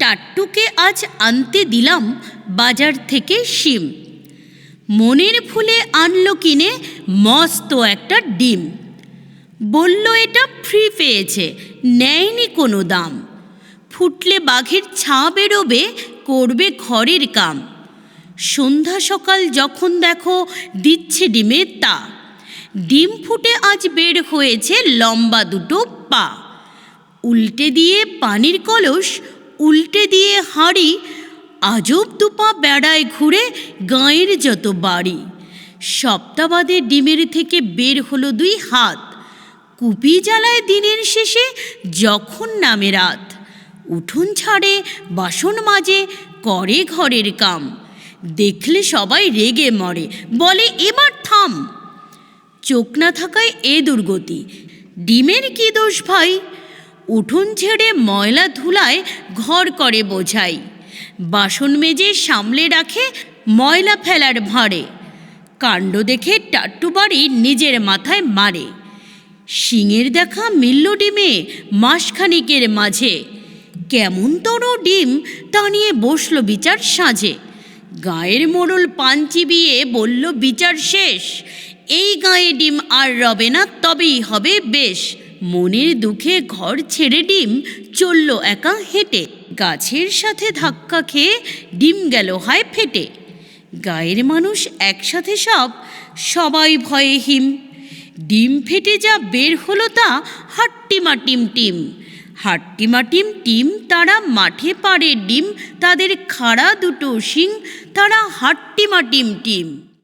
টাট্টুকে আজ আনতে দিলাম বাজার থেকে শিম। মনের ভুলে আনলো কিনে মস্ত একটা ডিম। বলল এটা ফ্রি পেয়েছে, নেয়নি কোনো দাম। ফুটলে বাঘের ছা বেরোবে, করবে ঘরের কাম। সন্ধ্যা সকাল যখন দেখো দিচ্ছে ডিমের তা। ডিম ফুটে আজ বের হয়েছে লম্বা দুটো পা। উল্টে দিয়ে পানির কলস, উল্টে দিয়ে হাঁড়ি, আজব দুপা বেড়ায় ঘুরে গাঁয়ের যত বাড়ি। সপ্তাহ বাদে ডিমের থেকে বের হলো দুই হাত। কুপি জ্বালায় দিনের শেষে যখন নামে রাত। উঠোন ছাড়ে, বাসন মাজে, করে ঘরের কাম। দেখলে সবাই রেগে মরে, বলে এবার থাম। চোখ না থাকায় এ দুর্গতি, ডিমের কি দোষ ভাই? উঠোন ছেড়ে ময়লা ধুলায় ঘর করে বোঝাই। বাসন মেজে সামলে রাখে ময়লা ফেলার ভাঁড়ে। কাণ্ড দেখে টাট্টু বাড়ি নিজের মাথায় মারে। শিঙের দেখা মিলল ডিমে মাসখানিকের মাঝে। কেমন তর ডিম তা নিয়ে বসল বিচার সাঁঝে। গায়ের মোড়ল পান চিবিয়ে বলল বিচার শেষ। এই গায়ে ডিম আর রবে না, তবেই হবে বেশ। মনের দুঃখে ঘর ছেড়ে ডিম চলল একা হেঁটে। গাছের সাথে ধাক্কা খেয়ে ডিম গেল হয় ফেটে। গায়ের মানুষ একসাথে সবাই ভয়ে হিম। ডিম ফেটে যা বের হলো তা হাট্টিমা টিম টিম। হাট্টিমা টিম টিম, তারা মাঠে পাড়ে ডিম। তাদের খাড়া দুটো শিং, তারা হাট্টিমা টিম টিম।